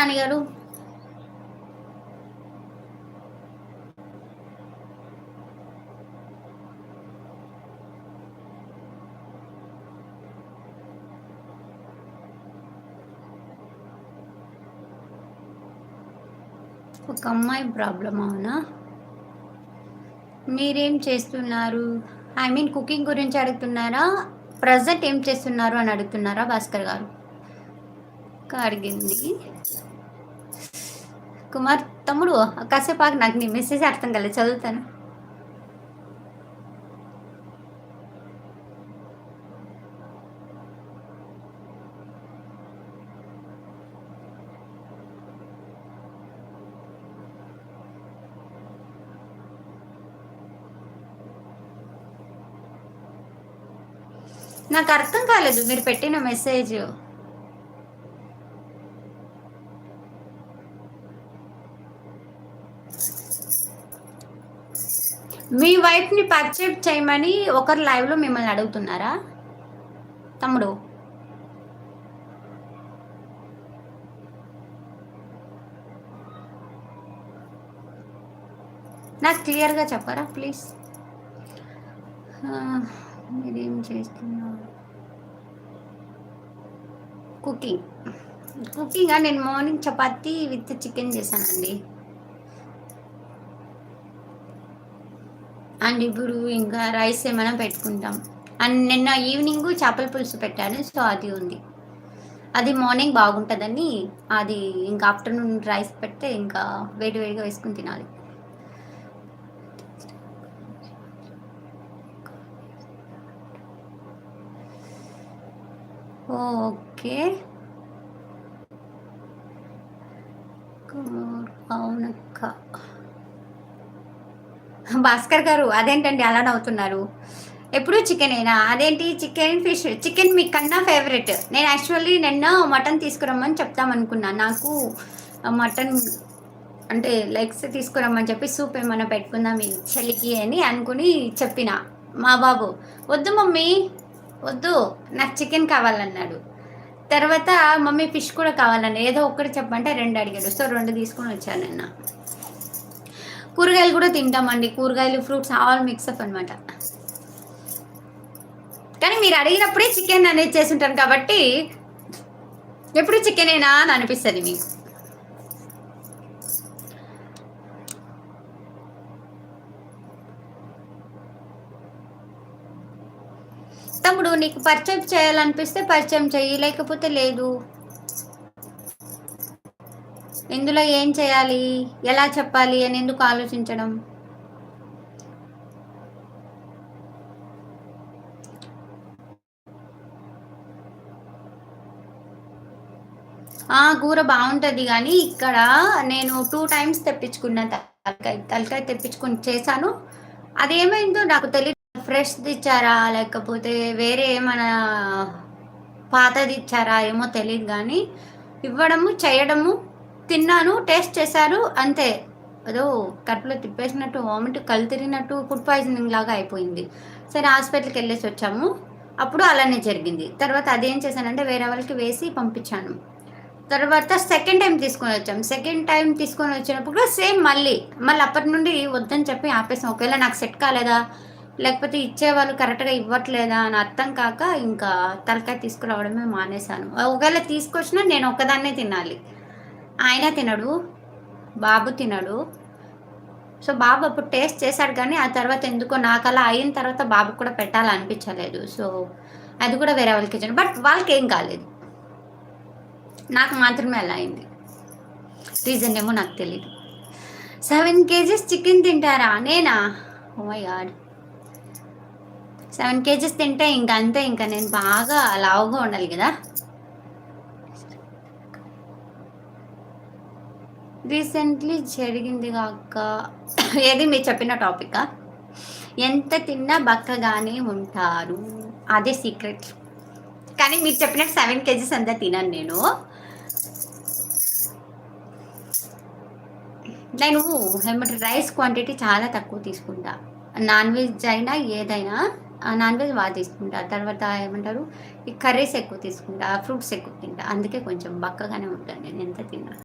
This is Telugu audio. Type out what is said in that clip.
నాన్నగారు. ఒక అమ్మాయి ప్రాబ్లమ్ అవునా? మీరేం చేస్తున్నారు? ఐ మీన్ కుకింగ్ గురించి అడుగుతున్నారా? ప్రజెంట్ ఏం చేస్తున్నారు అని అడుగుతున్నారా భాస్కర్ గారు? అడిగింది. కుమార్ తమ్ముడు కాసేపు ఆగు, నాకు నీ మెసేజ్ అర్థం కాలేదు, చదువుతాను. నాకు అర్థం కాలేదు మీరు పెట్టిన మెసేజ్. మీ వైఫ్ని పర్చేజ్ చేయమని ఒకరు లైవ్లో మిమ్మల్ని అడుగుతున్నారా తమ్ముడు? నాకు క్లియర్గా చెప్పరా ప్లీజ్. మీరేం చేస్తున్నారు? కుకింగ్ నేను మార్నింగ్ చపాతీ విత్ చికెన్ చేశానండి. అండ్ ఇప్పుడు ఇంకా రైస్ ఏమైనా పెట్టుకుంటాం. అండ్ నిన్న ఈవినింగ్ చేపల పులుసు పెట్టాను, సో అది ఉంది. అది మార్నింగ్ బాగుంటుందని అది ఇంకా ఆఫ్టర్నూన్ రైస్ పెడితే ఇంకా వేడివేడిగా వేసుకుని తినాలి. ఓకే అవునక్క. భాస్కర్ గారు అదేంటండి అలా నవ్వుతున్నారు? ఎప్పుడు చికెనేనా? అదేంటి చికెన్ ఫిష్? చికెన్ మీ కన్నా ఫేవరెట్. నేను యాక్చువల్లీ నిన్న మటన్ తీసుకురమ్మని చెప్తామనుకున్నాను. నాకు మటన్ అంటే లెగ్స్ తీసుకురమ్మని చెప్పి సూప్ ఏమైనా పెట్టుకుందాం ఈ చలికి అని అనుకుని చెప్పిన. మా బాబు వద్దు మమ్మీ వద్దు, నాకు చికెన్ కావాలన్నాడు. తర్వాత మమ్మీ ఫిష్ కూడా కావాలన్నా, ఏదో ఒక్కటి చెప్పంటే 2 అడిగాడు, సో 2 తీసుకొని వచ్చాను నిన్న. కూరగాయలు కూడా తింటామండి, కూరగాయలు ఫ్రూట్స్ ఆల్ మిక్సప్ అనమాట. కానీ మీరు అడిగినప్పుడే చికెన్ అనేది చేసి ఉంటాను కాబట్టి ఎప్పుడు చికెనేనా అని అనిపిస్తుంది మీకు. తమ్ముడు నీకు పరిచయం చేయాలనిపిస్తే పరిచయం చెయ్యి, లేకపోతే లేదు. ఇందులో ఏం చేయాలి, ఎలా చెప్పాలి అని ఎందుకు ఆలోచించడం? కూర బాగుంటుంది కానీ ఇక్కడ నేను 2 times తెప్పించుకున్న తలకాయ తెప్పించుకొని చేశాను. అదేమైందో నాకు తెలియదు, ఫ్రెష్ది ఇచ్చారా లేకపోతే వేరే ఏమైనా పాతది ఇచ్చారా ఏమో తెలియదు, కానీ ఇవ్వడము చేయడము తిన్నాను, టేస్ట్ చేశారు అంతే. అదో కడుపులో తిప్పేసినట్టు, వామిట్, కళ్ళు తిరిగినట్టు, ఫుడ్ పాయిజనింగ్ లాగా అయిపోయింది. సరే హాస్పిటల్కి వెళ్ళేసి వచ్చాము, అప్పుడు అలానే జరిగింది. తర్వాత అదేం చేశానంటే వేరే వాళ్ళకి వేసి పంపించాను. తర్వాత సెకండ్ టైం తీసుకొని వచ్చాం. సెకండ్ టైం తీసుకొని వచ్చినప్పుడు సేమ్ మళ్ళీ అప్పటి నుండి వద్దని చెప్పి ఆపేసాం. ఒకవేళ నాకు సెట్ కాలేదా లేకపోతే ఇచ్చేవాళ్ళు కరెక్ట్గా ఇవ్వట్లేదా అని అర్థం కాక ఇంకా తలకాయ తీసుకురావడమే మానేశాను. ఒకవేళ తీసుకొచ్చినా నేను ఒక్కదాన్నే తినాలి, ఆయన తినడు, బాబు తినడు. సో బాబు అప్పుడు టేస్ట్ చేశాడు కానీ ఆ తర్వాత ఎందుకో నాకు అలా అయిన తర్వాత బాబుకు కూడా పెట్టాలనిపించలేదు. సో అది కూడా వేరే వాళ్ళకి ఇచ్చాను, బట్ వాళ్ళకి ఏం కాలేదు, నాకు మాత్రమే అలా అయింది. రీజన్ ఏమో నాకు తెలియదు. 7 kgs చికెన్ తింటారా? నేనా? ఓ మై గాడ్, 7 kgs తింటే ఇంకా అంతే, ఇంకా నేను బాగా లావుగా ఉండాలి కదా. రీసెంట్లీ జరిగింది కాక ఏది మీరు చెప్పిన టాపికా? ఎంత తిన్నా బక్కగానే ఉంటారు, అదే సీక్రెట్. కానీ మీరు చెప్పినట్టు 7 kgs అంతా తినను నేను. ఏమంటారు రైస్ క్వాంటిటీ చాలా తక్కువ తీసుకుంటా. నాన్ వెజ్ అయినా ఏదైనా నాన్ వెజ్ బాగా తీసుకుంటా. తర్వాత ఏమంటారు ఈ కర్రీస్ ఎక్కువ తీసుకుంటా, ఫ్రూట్స్ ఎక్కువ తింటా, అందుకే కొంచెం బక్కగానే ఉంటాను నేను ఎంత తిన్నా.